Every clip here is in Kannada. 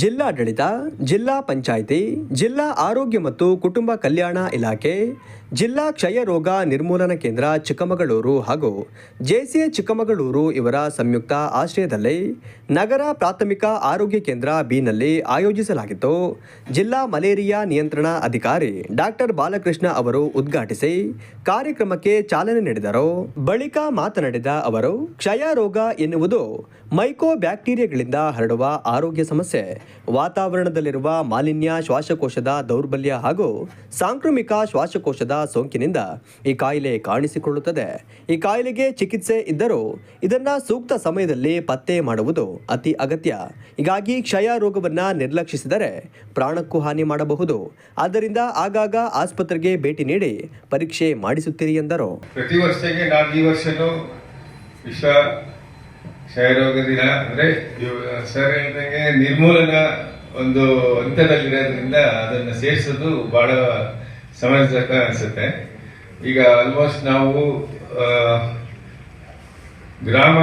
ಜಿಲ್ಲಾಡಳಿತ, ಜಿಲ್ಲಾ ಪಂಚಾಯಿತಿ, ಜಿಲ್ಲಾ ಆರೋಗ್ಯ ಮತ್ತು ಕುಟುಂಬ ಕಲ್ಯಾಣ ಇಲಾಖೆ, ಜಿಲ್ಲಾ ಕ್ಷಯ ರೋಗ ನಿರ್ಮೂಲನಾ ಕೇಂದ್ರ ಚಿಕ್ಕಮಗಳೂರು ಹಾಗೂ ಜೆಸಿಎ ಚಿಕ್ಕಮಗಳೂರು ಇವರ ಸಂಯುಕ್ತ ಆಶ್ರಯದಲ್ಲಿ ನಗರ ಪ್ರಾಥಮಿಕ ಆರೋಗ್ಯ ಕೇಂದ್ರ ಬಿನಲ್ಲಿ ಆಯೋಜಿಸಲಾಗಿತ್ತು. ಜಿಲ್ಲಾ ಮಲೇರಿಯಾ ನಿಯಂತ್ರಣ ಅಧಿಕಾರಿ ಡಾಕ್ಟರ್ ಬಾಲಕೃಷ್ಣ ಅವರು ಉದ್ಘಾಟಿಸಿ ಕಾರ್ಯಕ್ರಮಕ್ಕೆ ಚಾಲನೆ ನೀಡಿದರು. ಬಳಿಕ ಮಾತನಾಡಿದ ಅವರು, ಕ್ಷಯ ರೋಗ ಎನ್ನುವುದು ಮೈಕೋ ಬ್ಯಾಕ್ಟೀರಿಯಾಗಳಿಂದ ಹರಡುವ ಆರೋಗ್ಯ ಸಮಸ್ಯೆ. ವಾತಾವರಣದಲ್ಲಿರುವ ಮಾಲಿನ್ಯ, ಶ್ವಾಸಕೋಶದ ದೌರ್ಬಲ್ಯ ಹಾಗೂ ಸಾಂಕ್ರಾಮಿಕ ಶ್ವಾಸಕೋಶದ ಸೋಂಕಿನಿಂದ ಈ ಕಾಯಿಲೆ ಕಾಣಿಸಿಕೊಳ್ಳುತ್ತದೆ. ಈ ಕಾಯಿಲೆಗೆ ಚಿಕಿತ್ಸೆ ಇದ್ದರೂ ಇದನ್ನ ಸೂಕ್ತ ಸಮಯದಲ್ಲಿ ಪತ್ತೆ ಮಾಡುವುದು ಅತಿ ಅಗತ್ಯ. ಹೀಗಾಗಿ ಕ್ಷಯ ರೋಗವನ್ನ ನಿರ್ಲಕ್ಷಿಸಿದರೆ ಪ್ರಾಣಕ್ಕೂ ಹಾನಿ ಮಾಡಬಹುದು. ಆದ್ದರಿಂದ ಆಗಾಗ ಆಸ್ಪತ್ರೆಗೆ ಭೇಟಿ ನೀಡಿ ಪರೀಕ್ಷೆ ಮಾಡಿಸುತ್ತೀರಿ ಎಂದರು. ಪ್ರತಿ ವರ್ಷಕ್ಕೆ ನಾವು ಈ ವರ್ಷನೂ ವಿಶ್ವ ಕ್ಷಯರೋಗ ದಿನ ಅಂದ್ರೆ ಸರ್ ಹೇಳಿದಂಗೆ ನಿರ್ಮೂಲನಾ ಒಂದು ಹಂತದಲ್ಲಿರೋದ್ರಿಂದ ಅದನ್ನು ಸೇರಿಸೋದು ಬಹಳ ಸಮಂಜಸ ಅನಿಸುತ್ತೆ. ಈಗ ಆಲ್ಮೋಸ್ಟ್ ನಾವು ಗ್ರಾಮ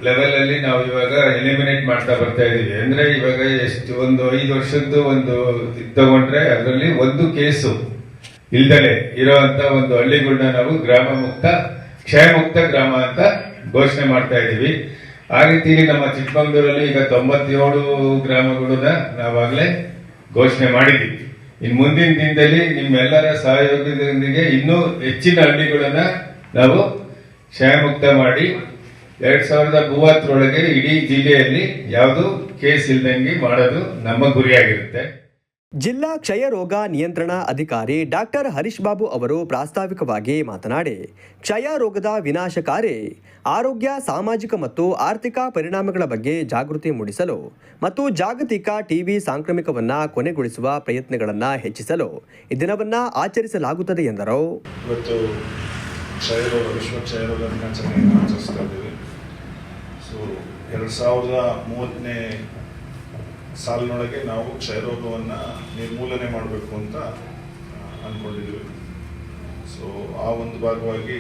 ಲೆವೆಲ್ ಅಲ್ಲಿ ನಾವು ಇವಾಗ ಎಲಿಮಿನೇಟ್ ಮಾಡ್ತಾ ಬರ್ತಾ ಇದೀವಿ. ಅಂದ್ರೆ ಇವಾಗ ಎಷ್ಟು ಒಂದು 5 ವರ್ಷದ್ದು ಒಂದು ತಗೊಂಡ್ರೆ ಅದರಲ್ಲಿ ಒಂದು ಕೇಸು ಇಲ್ದಲೆ ಇರೋಂತ ಒಂದು ಹಳ್ಳಿಗಳನ್ನ ನಾವು ಗ್ರಾಮ ಮುಕ್ತ, ಕ್ಷಯ ಮುಕ್ತ ಗ್ರಾಮ ಅಂತ ಘೋಷಣೆ ಮಾಡ್ತಾ ಇದೀವಿ. ಆ ರೀತಿ ನಮ್ಮ ಚಿಕ್ಕಮಗಳೂರಲ್ಲಿ ಈಗ 97 ಗ್ರಾಮಗಳನ್ನ ನಾವಾಗಲೇ ಘೋಷಣೆ ಮಾಡಿದ್ದೀವಿ. ಇನ್ನು ಮುಂದಿನ ದಿನದಲ್ಲಿ ನಿಮ್ಮೆಲ್ಲರ ಸಹಯೋಗದೊಂದಿಗೆ ಇನ್ನೂ ಹೆಚ್ಚಿನ ಹಳ್ಳಿಗಳನ್ನ ನಾವು ಕ್ಷಯಮುಕ್ತ ಮಾಡಿ 2030 ಇಡೀ ಜಿಲ್ಲೆಯಲ್ಲಿ ಯಾವುದು ಕೇಸ್ ಇಲ್ದಂಗೆ ಮಾಡೋದು ನಮ್ಮ ಗುರಿಯಾಗಿರುತ್ತೆ. ಜಿಲ್ಲಾ ಕ್ಷಯ ರೋಗ ನಿಯಂತ್ರಣ ಅಧಿಕಾರಿ ಡಾಕ್ಟರ್ ಹರೀಶ್ ಬಾಬು ಅವರು ಪ್ರಾಸ್ತಾವಿಕವಾಗಿ ಮಾತನಾಡಿ, ಕ್ಷಯ ರೋಗದ ವಿನಾಶಕಾರಿ ಆರೋಗ್ಯ, ಸಾಮಾಜಿಕ ಮತ್ತು ಆರ್ಥಿಕ ಪರಿಣಾಮಗಳ ಬಗ್ಗೆ ಜಾಗೃತಿ ಮೂಡಿಸಲು ಮತ್ತು ಜಾಗತಿಕ ಟಿಬಿ ಸಾಂಕ್ರಾಮಿಕವನ್ನು ಕೊನೆಗೊಳಿಸುವ ಪ್ರಯತ್ನಗಳನ್ನು ಹೆಚ್ಚಿಸಲು ಈ ದಿನವನ್ನು ಆಚರಿಸಲಾಗುತ್ತದೆ ಎಂದರು. ಇವತ್ತು ಕ್ಷಯರೋಗ, ವಿಶ್ವ ಕ್ಷಯರೋಗ ದಿನಾಚರಣೆಯನ್ನು ಆಚರಿಸ್ತಾ ಇದ್ದೀವಿ. ಸೊ 2030ನೇ ಸಾಲಿನೊಳಗೆ ನಾವು ಕ್ಷಯರೋಗವನ್ನು ನಿರ್ಮೂಲನೆ ಮಾಡಬೇಕು ಅಂತ ಅಂದ್ಕೊಂಡಿದ್ದೀವಿ. ಸೊ ಆ ಒಂದು ಭಾಗವಾಗಿ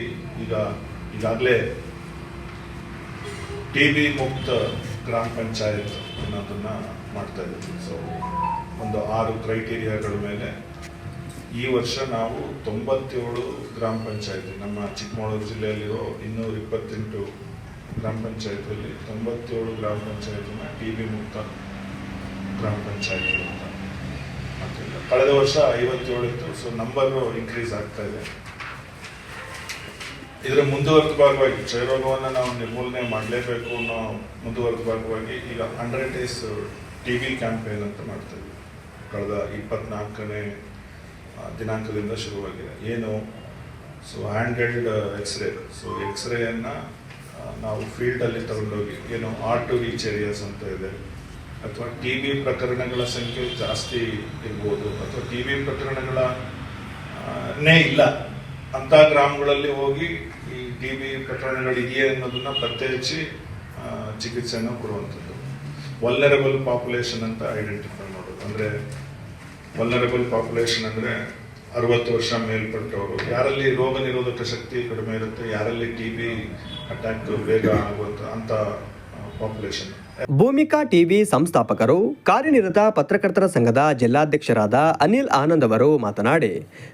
ಈಗಾಗಲೇ ಟಿಬಿ ಮುಕ್ತ ಗ್ರಾಮ ಪಂಚಾಯತ್ ಅನ್ನೋದನ್ನು ಮಾಡ್ತಾ ಇದ್ದೀವಿ. ಸೊ ಒಂದು 6 ಕ್ರೈಟೀರಿಯಾಗಳ ಮೇಲೆ ಈ ವರ್ಷ ನಾವು 97 ಗ್ರಾಮ ಪಂಚಾಯತಿ, ನಮ್ಮ ಚಿಕ್ಕಮಗಳೂರು ಜಿಲ್ಲೆಯಲ್ಲಿರೋ 228 ಗ್ರಾಮ ಪಂಚಾಯತಿಯಲ್ಲಿ 97 ಗ್ರಾಮ ಪಂಚಾಯತಿನ ಟಿಬಿ ಮುಕ್ತ ಗ್ರಾಮ ಪಂಚಾಯತಿ ಅಂತ ಮಾಡ್ತಿಲ್ಲ. ಕಳೆದ ವರ್ಷ 57 ಇತ್ತು. ಸೊ ನಂಬರ್ ಇನ್ಕ್ರೀಸ್ ಆಗ್ತಾ ಇದೆ. ಇದರ ಮುಂದುವರೆದ ಭಾಗವಾಗಿ ಕ್ಷಯರೋಗವನ್ನು ನಾವು ನಿರ್ಮೂಲನೆ ಮಾಡಲೇಬೇಕು ಅನ್ನೋ ಮುಂದುವರೆದ ಭಾಗವಾಗಿ ಈಗ 100 ಡೇಸ್ ಟಿಬಿ ಕ್ಯಾಂಪೇನ್ ಅಂತ ಮಾಡ್ತಾ ಇದ್ವಿ. ಕಳೆದ 24ನೇ ದಿನಾಂಕದಿಂದ ಶುರುವಾಗಿದೆ. ಏನು, so hand held x-ray. So ಎಕ್ಸ್ರೇಯನ್ನು ನಾವು ಫೀಲ್ಡಲ್ಲಿ ತಗೊಂಡೋಗಿ ಏನು R to reach areas ಅಂತ ಇದೆ, ಅಥವಾ ಟಿಬಿ ಪ್ರಕರಣಗಳ ಸಂಖ್ಯೆ ಜಾಸ್ತಿ ಇರ್ಬೋದು, ಅಥವಾ ಟಿಬಿ ಪ್ರಕರಣಗಳನ್ನೇ ಇಲ್ಲ ಅಂತ ಗ್ರಾಮಗಳಲ್ಲಿ ಹೋಗಿ ಈ ಟಿಬಿ ಪ್ರಕರಣಗಳಿದೆಯೇ ಅನ್ನೋದನ್ನ ಪತ್ತೆ ಹಚ್ಚಿ ಚಿಕಿತ್ಸೆಯನ್ನು ಕೊಡುವಂಥದ್ದು. ವಲ್ನರಬಲ್ ಪಾಪ್ಯುಲೇಷನ್ ಅಂತ ಐಡೆಂಟಿಫೈ ಮಾಡೋದು. ಅಂದರೆ ವಲ್ನರಬಲ್ ಪಾಪ್ಯುಲೇಷನ್ ಅಂದರೆ 60 ವರ್ಷ ಮೇಲ್ಪಟ್ಟವರು, ಯಾರಲ್ಲಿ ರೋಗ ನಿರೋಧಕ ಶಕ್ತಿ ಕಡಿಮೆ ಇರುತ್ತೆ, ಯಾರಲ್ಲಿ ಟಿಬಿ ಅಟ್ಯಾಕ್ ಬೇಗ ಆಗುವಂಥ ಅಂತ ಪಾಪ್ಯುಲೇಷನ್. ಭೂಮಿಕಾ ಟಿವಿ ಸಂಸ್ಥಾಪಕರು, ಕಾರ್ಯನಿರತ ಪತ್ರಕರ್ತರ ಸಂಘದ ಜಿಲ್ಲಾಧ್ಯಕ್ಷರಾದ ಅನಿಲ್ ಆನಂದ್ ಅವರು ಮಾತನಾಡಿ,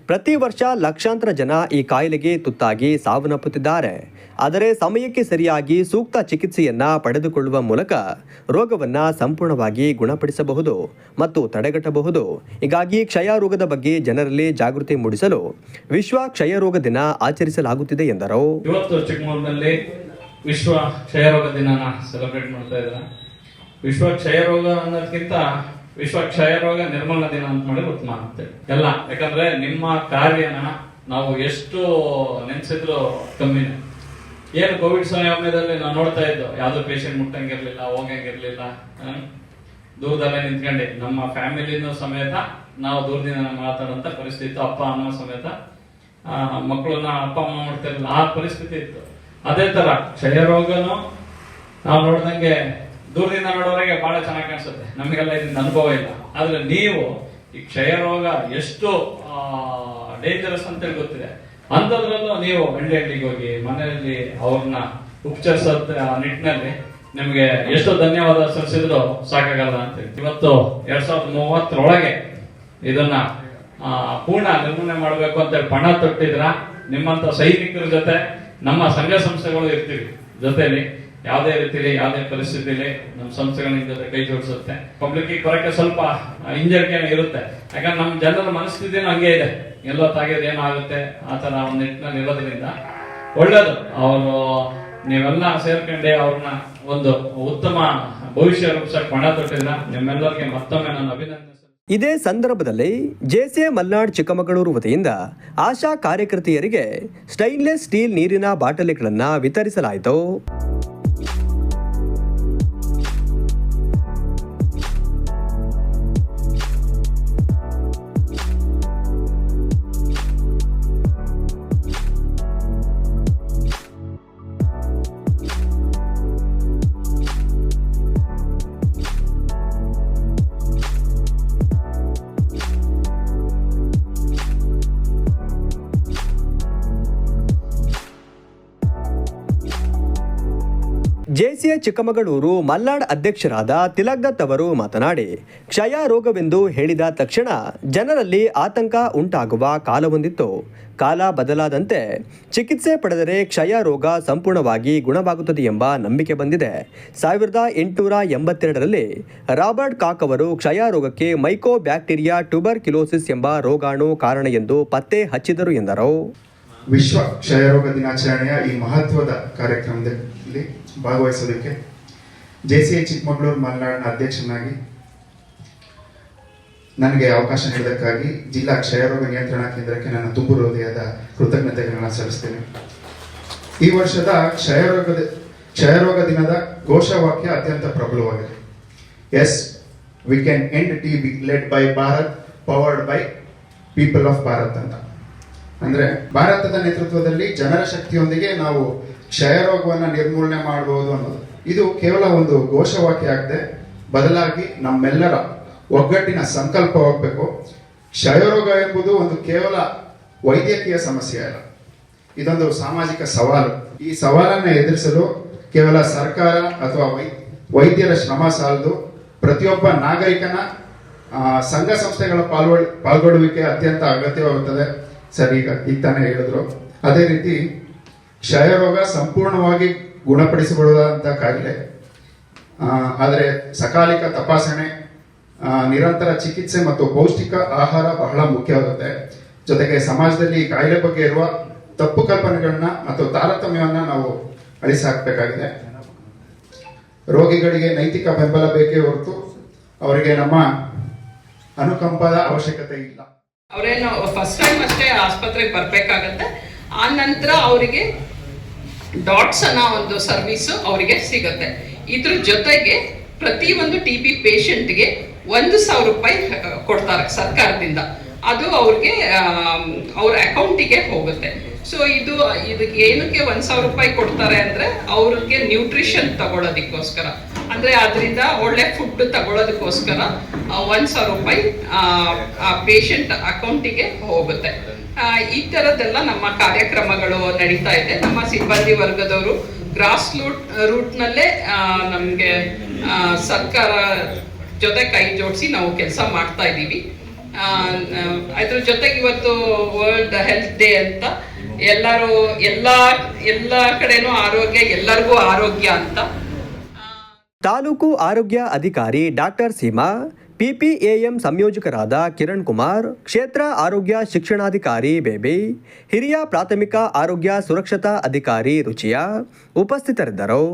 ಪ್ರತಿ ವರ್ಷ ಲಕ್ಷಾಂತರ ಜನ ಈ ಕಾಯಿಲೆಗೆ ತುತ್ತಾಗಿ ಸಾವನ್ನಪ್ಪುತ್ತಿದ್ದಾರೆ. ಆದರೆ ಸಮಯಕ್ಕೆ ಸರಿಯಾಗಿ ಸೂಕ್ತ ಚಿಕಿತ್ಸೆಯನ್ನ ಪಡೆದುಕೊಳ್ಳುವ ಮೂಲಕ ರೋಗವನ್ನ ಸಂಪೂರ್ಣವಾಗಿ ಗುಣಪಡಿಸಬಹುದು ಮತ್ತು ತಡೆಗಟ್ಟಬಹುದು. ಹೀಗಾಗಿ ಕ್ಷಯ ರೋಗದ ಬಗ್ಗೆ ಜನರಲ್ಲಿ ಜಾಗೃತಿ ಮೂಡಿಸಲು ವಿಶ್ವ ಕ್ಷಯ ರೋಗ ದಿನ ಆಚರಿಸಲಾಗುತ್ತಿದೆ ಎಂದರು. ಇವತ್ತು ಚಿಕ್ಕಮಗಳೂರಿನಲ್ಲಿ ವಿಶ್ವ ಕ್ಷಯರೋಗ ದಿನನ ಸೆಲೆಬ್ರೇಟ್ ಮಾಡ್ತಾ ಇದ್ದಾರೆ. ವಿಶ್ವ ಕ್ಷಯರೋಗ ಅನ್ನೋದಕ್ಕಿಂತ ವಿಶ್ವ ಕ್ಷಯರೋಗ ನಿರ್ಮೂಲನಾ ದಿನ ಅಂತ ಮಾಡಿ ಉತ್ತಮ ಆಗುತ್ತೆ ಎಲ್ಲ. ಯಾಕಂದ್ರೆ ನಿಮ್ಮ ಕಾರ್ಯನ ನಾವು ಎಷ್ಟು ನೆನ್ಸಿದ್ರು ಕಮ್ಮಿನೇ. ಏನು ಕೋವಿಡ್ ಸಮಯದಲ್ಲಿ ನಾವು ನೋಡ್ತಾ ಇದ್ದೋ, ಯಾವ್ದೋ ಪೇಷಂಟ್ ಮುಟ್ಟಂಗಿರ್ಲಿಲ್ಲ, ಹೋಗಂಗಿರ್ಲಿಲ್ಲ, ದೂರದಲ್ಲೇ ನಿಂತ್ಕೊಂಡೆ ನಮ್ಮ ಫ್ಯಾಮಿಲಿನೂ ಸಮೇತ ನಾವು ದೂರದಿಂದ ಮಾತಾಡೋಂಥ ಪರಿಸ್ಥಿತಿ, ಅಪ್ಪ ಅಮ್ಮ ಸಮೇತ ಮಕ್ಕಳನ್ನ ಅಪ್ಪ ಅಮ್ಮ ಮಾಡ್ತಿರ್ಲಿಲ್ಲ, ಆ ಪರಿಸ್ಥಿತಿ ಇತ್ತು. ಅದೇ ತರ ಕ್ಷಯರೋಗನು ನಾವು ನೋಡ್ದಂಗೆ ದೂರದಿಂದ ನೋಡೋರಿಗೆ ಬಹಳ ಚೆನ್ನಾಗಿ ಕಾಣಿಸುತ್ತೆ, ನಮಗೆಲ್ಲ ಇದರಿಂದ ಅನುಭವ ಇಲ್ಲ. ಆದ್ರೆ ನೀವು ಈ ಕ್ಷಯರೋಗ ಎಷ್ಟು ಡೇಂಜರಸ್ ಅಂತೇಳಿ ಗೊತ್ತಿದೆ. ಅಂಥದ್ರಲ್ಲೂ ನೀವು ಹಳ್ಳಿಗೆ ಹೋಗಿ ಮನೆಯಲ್ಲಿ ಅವ್ರನ್ನ ಉಪಚರಿಸೋ ನಿಟ್ಟಿನಲ್ಲಿ ನಿಮ್ಗೆ ಎಷ್ಟು ಧನ್ಯವಾದ ಸಲ್ಲಿಸಿದ್ರು ಸಾಕಾಗಲ್ಲ ಅಂತ ಹೇಳಿ. ಇವತ್ತು 2030 ಇದನ್ನ ಪೂರ್ಣ ನಿರ್ಮೂಲನೆ ಮಾಡಬೇಕು ಅಂತೇಳಿ ಪಣ ತೊಟ್ಟಿದ್ರ ನಿಮ್ಮಂತ ಸೈನಿಕರ ಜೊತೆ ನಮ್ಮ ಸಂಘ ಸಂಸ್ಥೆಗಳು ಇರ್ತೀವಿ ಜೊತೆಲಿ. ಯಾವುದೇ ರೀತಿಲಿ ಯಾವುದೇ ಪರಿಸ್ಥಿತಿಲಿ ನಮ್ಮ ಸಂಸ್ಥೆಗಳ ನಿಮ್ ಜೊತೆ ಕೈ ಜೋಡಿಸುತ್ತೆ. ಪಬ್ಲಿಕ್ ಬರಕ್ಕೆ ಸ್ವಲ್ಪ ಹಿಂಜರಿಕೆ ಇರುತ್ತೆ, ಯಾಕಂದ್ರೆ ನಮ್ಮ ಜನರ ಮನಸ್ಥಿತಿನೂ ಹಂಗೆ ಇದೆ, ಎಲ್ಲೋ ತಾಗಿದ್ರೆ ಏನಾಗುತ್ತೆ ಆ ತರ ಒಂದು ನಿಟ್ಟಿನಲ್ಲಿ ಇರೋದ್ರಿಂದ ಒಳ್ಳೇದು. ಅವರು ನೀವೆಲ್ಲ ಸೇರ್ಕೊಂಡೆ ಅವ್ರನ್ನ ಒಂದು ಉತ್ತಮ ಭವಿಷ್ಯ ರೂಪಿಸಕ್ಕೆ ಪಣ ತೊಟ್ಟಿದ್ರ ನಿಮ್ಮೆಲ್ಲರಿಗೆ ಮತ್ತೊಮ್ಮೆ ನಾನು ಅಭಿನಂದನೆ. ಇದೇ ಸಂದರ್ಭದಲ್ಲಿ ಜೆಸಿಎ ಮಲ್ನಾಡ್ ಚಿಕ್ಕಮಗಳೂರು ವತಿಯಿಂದ ಆಶಾ ಕಾರ್ಯಕರ್ತೆಯರಿಗೆ ಸ್ಟೈನ್ಲೆಸ್ ಸ್ಟೀಲ್ ನೀರಿನ ಬಾಟಲಿಗಳನ್ನು ವಿತರಿಸಲಾಯಿತು. ಜೆಸಿಎ ಚಿಕ್ಕಮಗಳೂರು ಮಲ್ನಾಡ್ ಅಧ್ಯಕ್ಷರಾದ ತಿಲಕ್ ದತ್ ಅವರು ಮಾತನಾಡಿ, ಕ್ಷಯ ರೋಗವೆಂದು ಹೇಳಿದ ತಕ್ಷಣ ಜನರಲ್ಲಿ ಆತಂಕ ಉಂಟಾಗುವ ಕಾಲವೊಂದಿತ್ತು. ಕಾಲ ಬದಲಾದಂತೆ ಚಿಕಿತ್ಸೆ ಪಡೆದರೆ ಕ್ಷಯ ರೋಗ ಸಂಪೂರ್ಣವಾಗಿ ಗುಣವಾಗುತ್ತದೆ ಎಂಬ ನಂಬಿಕೆ ಬಂದಿದೆ. 1882ರಲ್ಲಿ ರಾಬರ್ಟ್ ಕಾಕ್ ಅವರು ಕ್ಷಯ ರೋಗಕ್ಕೆ ಮೈಕೋಬ್ಯಾಕ್ಟೀರಿಯಾ ಟ್ಯೂಬರ್ಕ್ಯುಲೋಸಿಸ್ ಎಂಬ ರೋಗಾಣು ಕಾರಣ ಎಂದು ಪತ್ತೆ ಹಚ್ಚಿದರು ಎಂದರು. ವಿಶ್ವ ಕ್ಷಯರೋಗ ದಿನಾಚರಣೆಯ ಈ ಮಹತ್ವದ ಕಾರ್ಯಕ್ರಮದಲ್ಲಿ ಭಾಗವಹಿಸೋದಕ್ಕೆ ಜೆಸಿಎ ಚಿಕ್ಕಮಗಳೂರು ಮಲ್ನಾಡಿನ ಅಧ್ಯಕ್ಷನಾಗಿ ನನಗೆ ಅವಕಾಶ ನೀಡಿದ್ದಕ್ಕಾಗಿ ಜಿಲ್ಲಾ ಕ್ಷಯರೋಗ ನಿಯಂತ್ರಣ ಕೇಂದ್ರಕ್ಕೆ ನನ್ನ ತುಂಬು ಹೃದಯದ ಕೃತಜ್ಞತೆಗಳನ್ನು ಸಲ್ಲಿಸ್ತೇನೆ. ಈ ವರ್ಷದ ಕ್ಷಯರೋಗ ದಿನದ ಘೋಷವಾಕ್ಯ ಅತ್ಯಂತ ಪ್ರಬಲವಾಗಿದೆ. Yes, we can end TB led by Bharat, powered by people of Bharat ಅಂತ. ಅಂದ್ರೆ ಭಾರತದ ನೇತೃತ್ವದಲ್ಲಿ ಜನರ ಶಕ್ತಿಯೊಂದಿಗೆ ನಾವು ಕ್ಷಯರೋಗವನ್ನು ನಿರ್ಮೂಲನೆ ಮಾಡಬಹುದು ಅನ್ನೋದು ಇದು ಕೇವಲ ಒಂದು ಘೋಷವಾಕ್ಯ ಆಗದೆ ಬದಲಾಗಿ ನಮ್ಮೆಲ್ಲರ ಒಗ್ಗಟ್ಟಿನ ಸಂಕಲ್ಪವಾಗಬೇಕು. ಕ್ಷಯರೋಗ ಎಂಬುದು ಒಂದು ಕೇವಲ ವೈದ್ಯಕೀಯ ಸಮಸ್ಯೆ ಅಲ್ಲ, ಇದೊಂದು ಸಾಮಾಜಿಕ ಸವಾಲು. ಈ ಸವಾಲನ್ನು ಎದುರಿಸಲು ಕೇವಲ ಸರ್ಕಾರ ಅಥವಾ ವೈದ್ಯರ ಶ್ರಮ ಸಾಲದು. ಪ್ರತಿಯೊಬ್ಬ ನಾಗರಿಕನ ಸಂಘ ಸಂಸ್ಥೆಗಳ ಪಾಲ್ಗೊಳ್ಳುವಿಕೆ ಅತ್ಯಂತ ಅಗತ್ಯವಾಗುತ್ತದೆ. ಸರ್, ಈಗ ತಾನೇ ಹೇಳಿದ್ರು. ಅದೇ ರೀತಿ ಕ್ಷಯರೋಗ ಸಂಪೂರ್ಣವಾಗಿ ಗುಣಪಡಿಸಿಕೊಳ್ಳುವಂತ ಕಾಯಿಲೆ, ಆದರೆ ಸಕಾಲಿಕ ತಪಾಸಣೆ, ನಿರಂತರ ಚಿಕಿತ್ಸೆ ಮತ್ತು ಪೌಷ್ಟಿಕ ಆಹಾರ ಬಹಳ ಮುಖ್ಯವಾಗುತ್ತೆ. ಜೊತೆಗೆ ಸಮಾಜದಲ್ಲಿ ಈ ಕಾಯಿಲೆ ಬಗ್ಗೆ ಇರುವ ತಪ್ಪು ಕಲ್ಪನೆಗಳನ್ನ ಮತ್ತು ತಾರತಮ್ಯವನ್ನ ನಾವು ಅಳಿಸಾಕಬೇಕಾಗಿದೆ. ರೋಗಿಗಳಿಗೆ ನೈತಿಕ ಬೆಂಬಲ ಬೇಕೇ ಹೊರತು ಅವರಿಗೆ ನಮ್ಮ ಅನುಕಂಪದ ಅವಶ್ಯಕತೆ ಇಲ್ಲ. ಅವರೇನು ಫಸ್ಟ್ ಟೈಮ್ ಅಷ್ಟೇ ಆಸ್ಪತ್ರೆಗೆ ಬರ್ಬೇಕಾಗತ್ತೆ. ಆ ನಂತರ ಅವರಿಗೆ ಡಾಟ್ಸ್ ಅನ್ನೋ ಒಂದು ಸರ್ವಿಸ್ ಅವರಿಗೆ ಸಿಗುತ್ತೆ. ಇದ್ರ ಜೊತೆಗೆ ಪ್ರತಿ ಒಂದು TB ಪೇಷಂಟ್ಗೆ 1,000 ರೂಪಾಯಿ ಕೊಡ್ತಾರೆ ಸರ್ಕಾರದಿಂದ. ಅದು ಅವ್ರಿಗೆ ಅವ್ರ ಅಕೌಂಟಿಗೆ ಹೋಗುತ್ತೆ. ಸೊ ಇದಕ್ಕೆ ಏನಕ್ಕೆ 1,000 ರೂಪಾಯಿ ಕೊಡ್ತಾರೆ ಅಂದ್ರೆ ಅವ್ರಿಗೆ ನ್ಯೂಟ್ರಿಷನ್ ತಗೊಳ್ಳೋದಕ್ಕೋಸ್ಕರ, ಅಂದ್ರೆ ಅದರಿಂದ ಒಳ್ಳೆ ಫುಡ್ ತಗೊಳ್ಳೋದಕ್ಕೋಸ್ಕರ 1,000 ರೂಪಾಯಿ ಆ ಪೇಷಂಟ್ ಅಕೌಂಟಿಗೆ ಹೋಗುತ್ತೆ. ಈ ತರದ್ದೆಲ್ಲ ನಮ್ಮ ಕಾರ್ಯಕ್ರಮಗಳು ನಡೀತಾ ಇದೆ. ನಮ್ಮ ಸಿಬ್ಬಂದಿ ವರ್ಗದವರು ಗ್ರಾಸ್ ರೂಟ್ನಲ್ಲೇ ನಮಗೆ ಸರ್ಕಾರ ಜೊತೆ ಕೈ ಜೋಡಿಸಿ ನಾವು ಕೆಲಸ ಮಾಡ್ತಾ ಇದ್ದೀವಿ. ಅದ್ರ ಜೊತೆಗೆ ಇವತ್ತು ವರ್ಲ್ಡ್ ಹೆಲ್ತ್ ಡೇ ಅಂತ ಎಲ್ಲರೂ ಎಲ್ಲ ಕಡೆನೂ ಆರೋಗ್ಯ, ಎಲ್ಲರಿಗೂ ಆರೋಗ್ಯ ಅಂತ. ತಾಲೂಕು ಆರೋಗ್ಯ ಅಧಿಕಾರಿ ಡಾಕ್ಟರ್ ಸೀಮಾ, PPAM ಸಂಯೋಜಕರಾದ ಕಿರಣ್ ಕುಮಾರ್, ಕ್ಷೇತ್ರ ಆರೋಗ್ಯ ಶಿಕ್ಷಣಾಧಿಕಾರಿ ಬೇಬಿ, ಹಿರಿಯ ಪ್ರಾಥಮಿಕ ಆರೋಗ್ಯ ಸುರಕ್ಷತಾ ಅಧಿಕಾರಿ ರುಚಿಯಾ ಉಪಸ್ಥಿತರಿದ್ದರು.